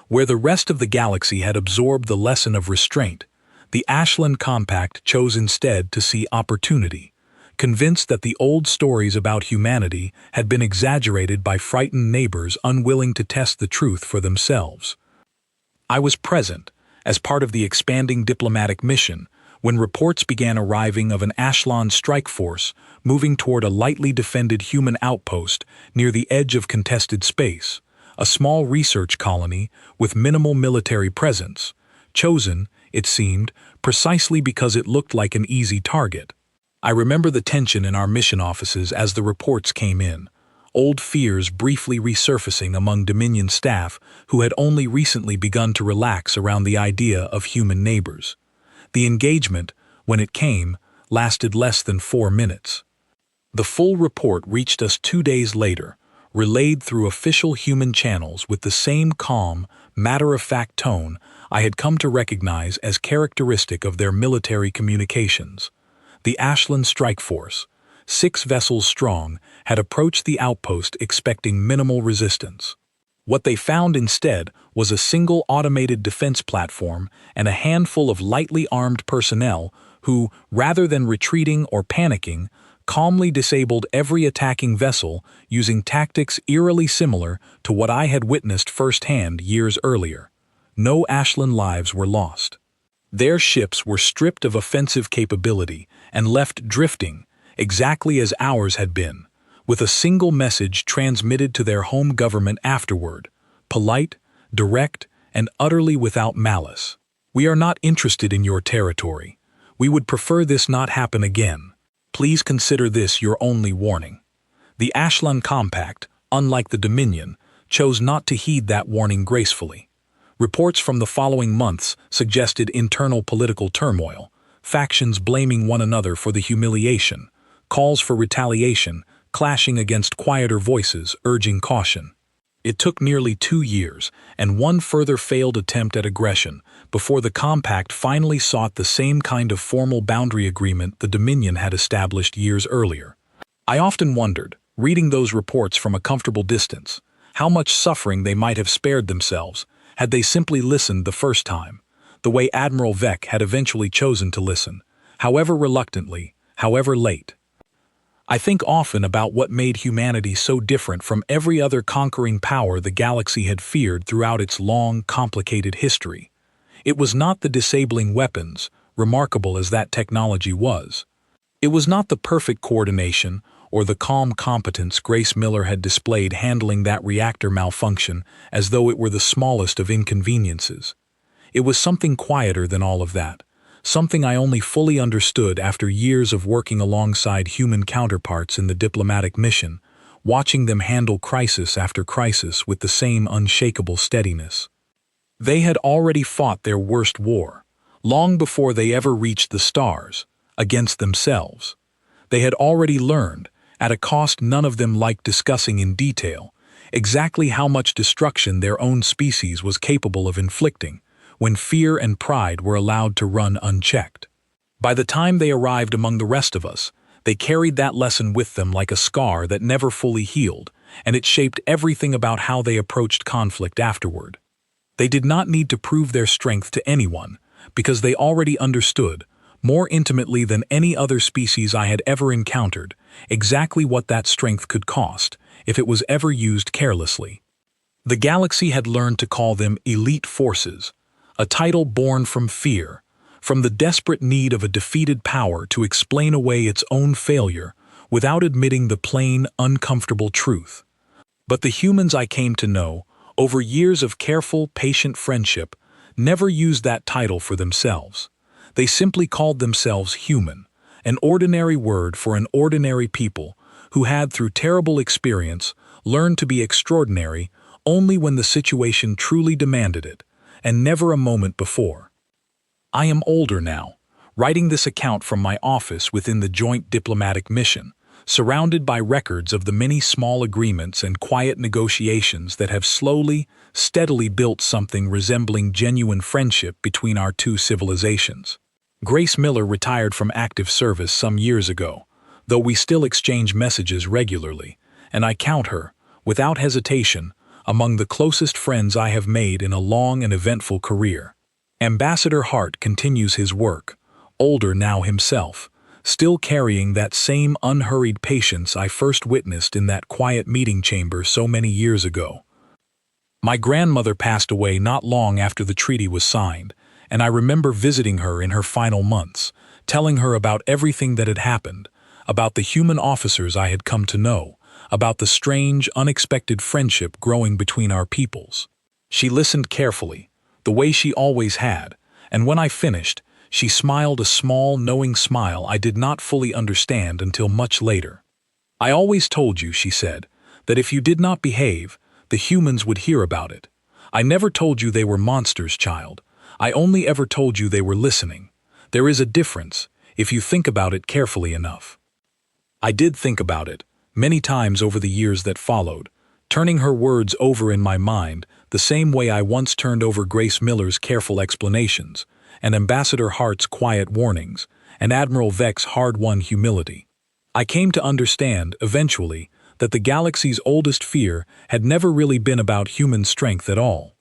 Where the rest of the galaxy had absorbed the lesson of restraint, the Ashland Compact chose instead to see opportunity, convinced that the old stories about humanity had been exaggerated by frightened neighbors unwilling to test the truth for themselves. I was present, as part of the expanding diplomatic mission, when reports began arriving of an Ashland strike force moving toward a lightly defended human outpost near the edge of contested space, a small research colony with minimal military presence, chosen, it seemed, precisely because it looked like an easy target. I remember the tension in our mission offices as the reports came in, old fears briefly resurfacing among Dominion staff who had only recently begun to relax around the idea of human neighbors. The engagement, when it came, lasted less than 4 minutes. The full report reached us 2 days later, relayed through official human channels with the same calm, matter-of-fact tone I had come to recognize as characteristic of their military communications. The Ashland Strike Force, 6 vessels strong, had approached the outpost expecting minimal resistance. What they found instead was a single automated defense platform and a handful of lightly armed personnel who, rather than retreating or panicking, calmly disabled every attacking vessel using tactics eerily similar to what I had witnessed firsthand years earlier. No Ashland lives were lost. Their ships were stripped of offensive capability and left drifting, exactly as ours had been, with a single message transmitted to their home government afterward, polite, direct, and utterly without malice. "We are not interested in your territory. We would prefer this not happen again. Please consider this your only warning." The Ashland Compact, unlike the Dominion, chose not to heed that warning gracefully. Reports from the following months suggested internal political turmoil, factions blaming one another for the humiliation, calls for retaliation, clashing against quieter voices urging caution. It took nearly 2 years and one further failed attempt at aggression before the Compact finally sought the same kind of formal boundary agreement the Dominion had established years earlier. I often wondered, reading those reports from a comfortable distance, how much suffering they might have spared themselves had they simply listened the first time, the way Admiral Vec had eventually chosen to listen, however reluctantly, however late. I think often about what made humanity so different from every other conquering power the galaxy had feared throughout its long, complicated history. It was not the disabling weapons, remarkable as that technology was. It was not the perfect coordination or the calm competence Grace Miller had displayed handling that reactor malfunction as though it were the smallest of inconveniences. It was something quieter than all of that. Something I only fully understood after years of working alongside human counterparts in the diplomatic mission, watching them handle crisis after crisis with the same unshakable steadiness. They had already fought their worst war, long before they ever reached the stars, against themselves. They had already learned, at a cost none of them liked discussing in detail, exactly how much destruction their own species was capable of inflicting, when fear and pride were allowed to run unchecked. By the time they arrived among the rest of us, they carried that lesson with them like a scar that never fully healed, and it shaped everything about how they approached conflict afterward. They did not need to prove their strength to anyone, because they already understood, more intimately than any other species I had ever encountered, exactly what that strength could cost, if it was ever used carelessly. The galaxy had learned to call them elite forces, a title born from fear, from the desperate need of a defeated power to explain away its own failure without admitting the plain, uncomfortable truth. But the humans I came to know, over years of careful, patient friendship, never used that title for themselves. They simply called themselves human, an ordinary word for an ordinary people who had, through terrible experience, learned to be extraordinary only when the situation truly demanded it, and never a moment before. I am older now, writing this account from my office within the joint diplomatic mission, surrounded by records of the many small agreements and quiet negotiations that have slowly, steadily built something resembling genuine friendship between our two civilizations. Grace Miller retired from active service some years ago, though we still exchange messages regularly, and I count her, without hesitation, among the closest friends I have made in a long and eventful career. Ambassador Hart continues his work, older now himself, still carrying that same unhurried patience I first witnessed in that quiet meeting chamber so many years ago. My grandmother passed away not long after the treaty was signed, and I remember visiting her in her final months, telling her about everything that had happened, about the human officers I had come to know, about the strange, unexpected friendship growing between our peoples. She listened carefully, the way she always had, and when I finished, she smiled a small, knowing smile I did not fully understand until much later. "I always told you," she said, "that if you did not behave, the humans would hear about it. I never told you they were monsters, child. I only ever told you they were listening. There is a difference, if you think about it carefully enough." I did think about it, many times over the years that followed, turning her words over in my mind the same way I once turned over Grace Miller's careful explanations, and Ambassador Hart's quiet warnings, and Admiral Vec's hard-won humility. I came to understand, eventually, that the galaxy's oldest fear had never really been about human strength at all.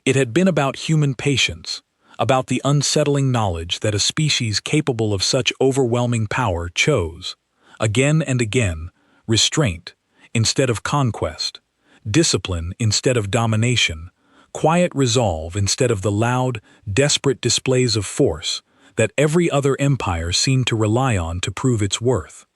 It had been about human patience, about the unsettling knowledge that a species capable of such overwhelming power chose, again and again, restraint instead of conquest, discipline instead of domination, quiet resolve instead of the loud, desperate displays of force that every other empire seemed to rely on to prove its worth.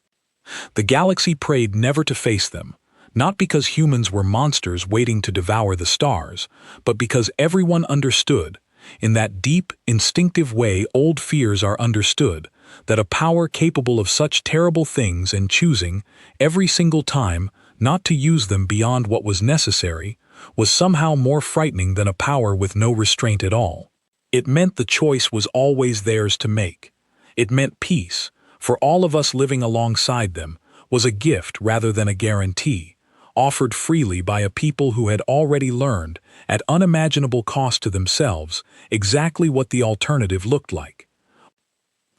The galaxy prayed never to face them, not because humans were monsters waiting to devour the stars, but because everyone understood, in that deep, instinctive way old fears are understood, that a power capable of such terrible things and choosing, every single time, not to use them beyond what was necessary, was somehow more frightening than a power with no restraint at all. It meant the choice was always theirs to make. It meant peace, for all of us living alongside them, was a gift rather than a guarantee, offered freely by a people who had already learned, at unimaginable cost to themselves, exactly what the alternative looked like.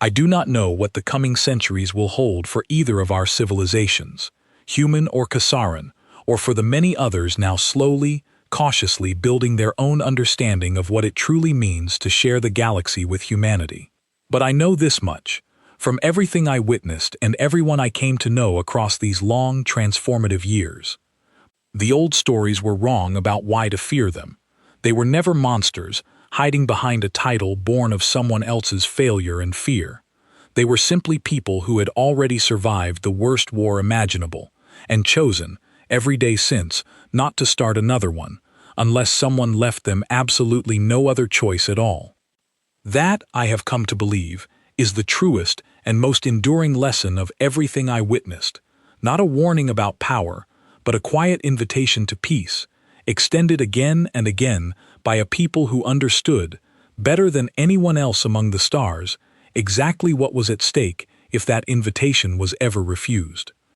I do not know what the coming centuries will hold for either of our civilizations, human or Kassaran, or for the many others now slowly, cautiously building their own understanding of what it truly means to share the galaxy with humanity. But I know this much, from everything I witnessed and everyone I came to know across these long, transformative years. The old stories were wrong about why to fear them. They were never monsters, hiding behind a title born of someone else's failure and fear. They were simply people who had already survived the worst war imaginable, and chosen, every day since, not to start another one, unless someone left them absolutely no other choice at all. That, I have come to believe, is the truest and most enduring lesson of everything I witnessed, not a warning about power, but a quiet invitation to peace, extended again and again by a people who understood, better than anyone else among the stars, exactly what was at stake if that invitation was ever refused.